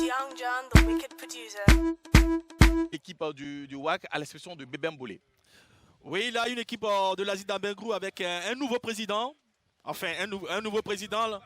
Young John, the wicked producer. L'équipe du WAC à l'exception de Bébé Mbolé. Oui, il a une équipe de l'Asie d'Ambengrou avec un nouveau président. Enfin, un nouveau président. Là.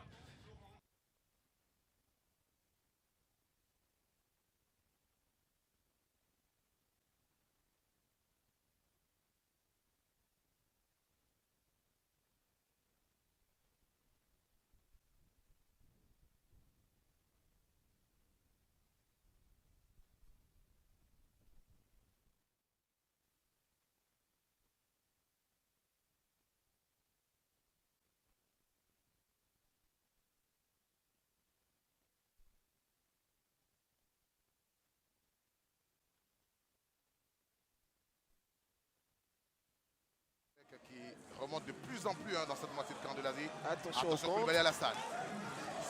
Qui remonte de plus en plus dans cette moitié de camp de l'Asie. Attention Koulibaly Alassane.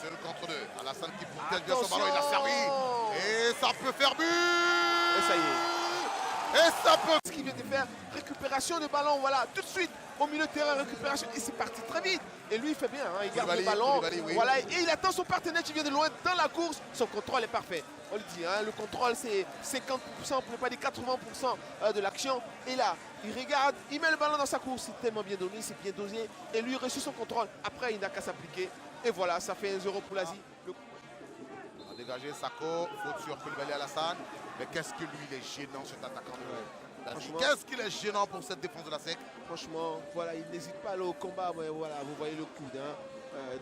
Seul contre deux. Alassane qui protège bien son ballon, il a servi. Et ça peut faire but. Et ça y est. Et ça peut. Ce qu'il vient de faire, récupération de ballon, voilà, tout de suite au milieu de terrain, récupération. Et c'est parti très vite. Et lui, il fait bien, hein, il garde le ballon. Oui. Voilà, et il attend son partenaire qui vient de loin dans la course. Son contrôle est parfait. On le dit, hein, le contrôle, c'est 50%, pour ne pas dire 80% de l'action. Et là, il regarde, il met le ballon dans sa course. C'est tellement bien donné, c'est bien dosé. Et lui, il reçoit son contrôle. Après, il n'a qu'à s'appliquer. Et voilà, ça fait 1-0 pour l'Asie. On a dégagé Sako, faute sur Koulibaly Alassane. Mais qu'est-ce que lui, il est gênant, cet attaquant de l'Asie. Qu'est-ce qu'il est gênant pour cette défense de la SEC. Franchement, voilà, il n'hésite pas à aller au combat. Mais voilà, vous voyez le coude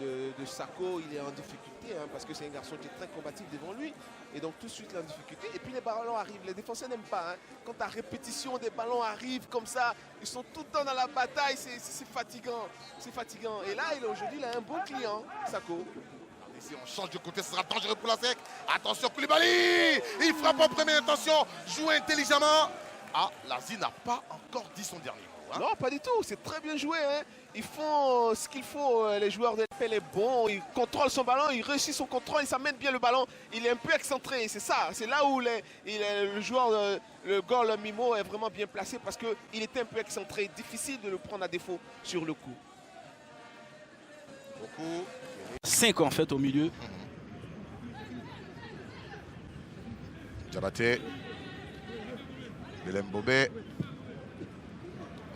de Sako, il est en difficulté hein, parce que c'est un garçon qui est très combatif devant lui. Et donc tout de suite, il est en difficulté. Et puis les ballons arrivent. Les défenseurs n'aiment pas. Hein. Quand à répétition, des ballons arrivent comme ça, ils sont tout le temps dans la bataille. C'est fatigant. C'est fatigant. Et là, aujourd'hui, il a un bon client, Sako. Ici, on change de côté, ce sera dangereux pour la SEC. Attention, Koulibaly. Il frappe en première intention. Joue intelligemment. Ah, l'Asie n'a pas encore dit son dernier mot. Hein. Non, pas du tout. C'est très bien joué. Hein. Ils font ce qu'il faut. Les joueurs de l'FL est bon. Il contrôle son ballon. Il réussit son contrôle. Il s'amène bien le ballon. Il est un peu excentré. C'est ça. C'est là où le joueur, le goal Mimo est vraiment bien placé parce qu'il était un peu excentré. Difficile de le prendre à défaut sur le coup. Beaucoup. 5 en fait au milieu. Diabaté. Belem Bobé.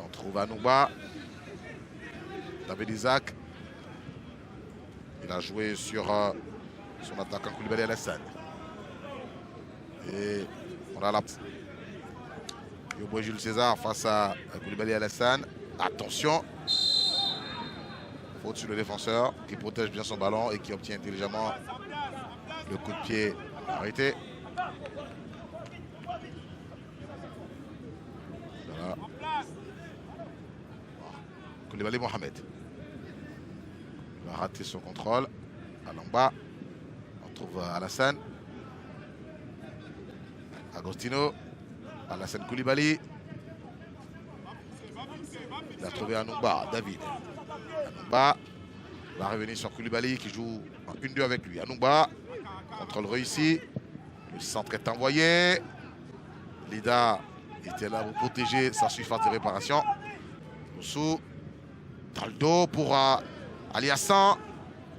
On trouve Anouba. David Isaac. Il a joué sur son attaquant Koulibaly Alassane. Et on a la... Yobo Jules César face à Koulibaly Alassane. Attention. Faute sur le défenseur qui protège bien son ballon et qui obtient intelligemment le coup de pied arrêté. Voilà. Koulibaly Mohamed. Il va rater son contrôle. Allons bas. On trouve Alassane. Agostino. Alassane Koulibaly. Il a trouvé Anouba, David. Anouba va revenir sur Koulibaly qui joue en 1-2 avec lui. Anouba, contrôle réussi. Le centre est envoyé. Lida était là pour protéger sa surface de réparation. Moussou, dans le dos pour Aliassan.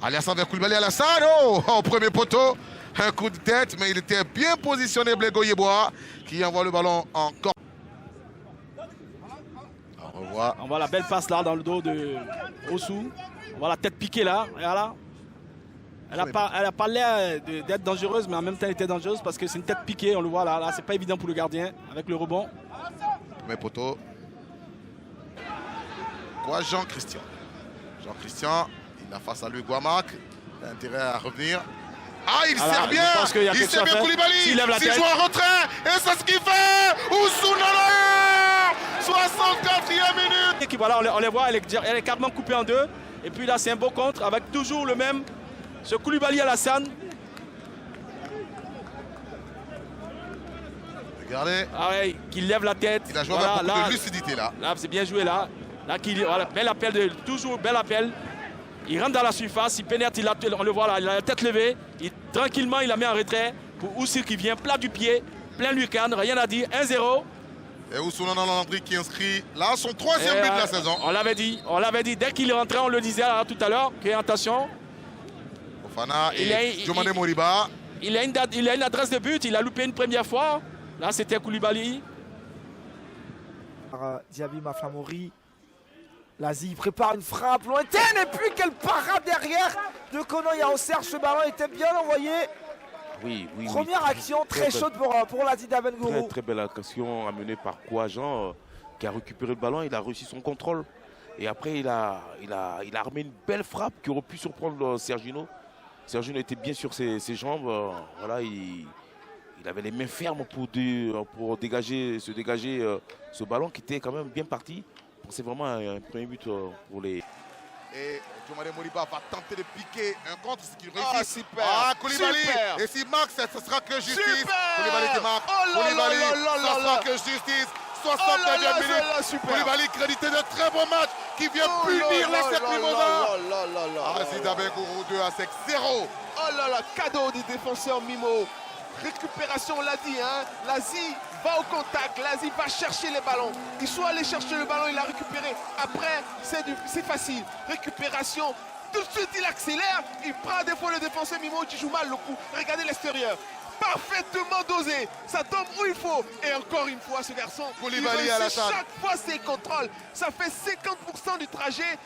Aliassan vers Koulibaly Alassane. Oh, premier poteau. Un coup de tête, mais il était bien positionné, Blégo Yeboah, qui envoie le ballon encore. On voit la belle passe là dans le dos de Ossou. On voit la tête piquée là. Voilà. Elle n'a pas l'air d'être dangereuse, mais en même temps elle était dangereuse parce que c'est une tête piquée. On le voit là. Là, c'est pas évident pour le gardien avec le rebond. Premier poteau. Quoi, Jean-Christian. Jean-Christian, il a face à lui Guamac. Il a intérêt à revenir. Ah, il sert bien. Il sert bien Koulibaly. Il joue en retrait. Et c'est ce qu'il fait. Oussou Nana. 64e minute. Et voilà, on les voit, elle est carrément coupée en deux. Et puis là, c'est un beau contre avec toujours le même, ce Koulibaly Alassane. Regardez. Ah ouais, qui lève la tête. Il a joué avec beaucoup de lucidité là. Là, c'est bien joué là. Là, voilà, bel appel, toujours bel appel. Il rentre dans la surface, il pénètre, on le voit là, il a la tête levée. Tranquillement, il la met en retrait pour Oussir qui vient plat du pied, plein lucarne, rien à dire, 1-0. Et Oussou Landry qui inscrit là son 3e but de la saison. On l'avait dit, dès qu'il est rentré, on le disait tout à l'heure, que attention. Fofana et Jomane Moriba. il a une adresse de but, il a loupé une première fois. Là, c'était Koulibaly. Diaby Maflamori. Lazi prépare une frappe lointaine et puis quelle parade derrière de Kono Yaoser. Ce ballon était bien envoyé. Oui. Première action très chaude pour Lazi Dabengourou. Très belle action amenée par Kouajan qui a récupéré le ballon, il a réussi son contrôle. Et après, il a armé une belle frappe qui aurait pu surprendre Sergino. Sergino était bien sur ses jambes. Voilà, il avait les mains fermes pour dégager ce ballon qui était quand même bien parti. C'est vraiment un premier but pour les... Et Djomane Moriba va tenter de piquer un contre, ce qu'il Ah, réussit. super. Ah, Koulibaly. Super. Et s'il marque, ce sera que justice. Super. Koulibaly qui marque. Oh là Koulibaly, là là là ça sera là. que justice. Oh là 69e là, minute. là, super. Koulibaly crédité de très bon match qui vient Oh punir là les là Mimosa. là. Aziz Dabengourou 2 à 0. Oh là là, cadeau des défenseurs Mimo. Récupération, on l'a dit, hein. Lazi va au contact, Lazi va chercher les ballons. Il soit allé chercher le ballon, il l'a récupéré. Après, c'est facile. Récupération, tout de suite il accélère. Il prend des fois le défenseur Mimo qui joue mal le coup. Regardez l'extérieur. Parfaitement dosé, ça tombe où il faut. Et encore une fois, ce garçon, Koulibaly il à la réussit salle. chaque fois ses contrôles. Ça fait 50% du trajet.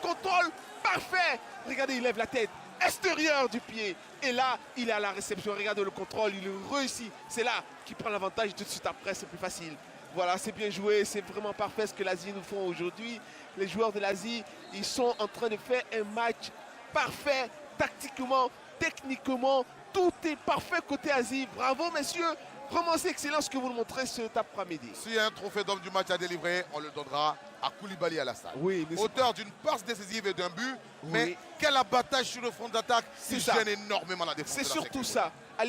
Contrôle parfait. Regardez, il lève la tête extérieur du pied. Et là, il est à la réception. Regardez le contrôle, il réussit. C'est là qu'il prend l'avantage. Tout de suite après, c'est plus facile. Voilà, c'est bien joué. C'est vraiment parfait ce que l'Asie nous font aujourd'hui. Les joueurs de l'Asie, ils sont en train de faire un match parfait, tactiquement, techniquement. Tout est parfait côté Asie. Bravo, messieurs. Vraiment, c'est excellent ce que vous nous montrez cet après-midi. S'il y a un trophée d'homme du match à délivrer, on le donnera à Koulibaly à la salle. Oui, mais auteur d'une passe décisive et d'un but, Oui. mais quel abattage sur le front d'attaque, C'est il ça. gêne énormément la défense. c'est de la surtout Section. ça. À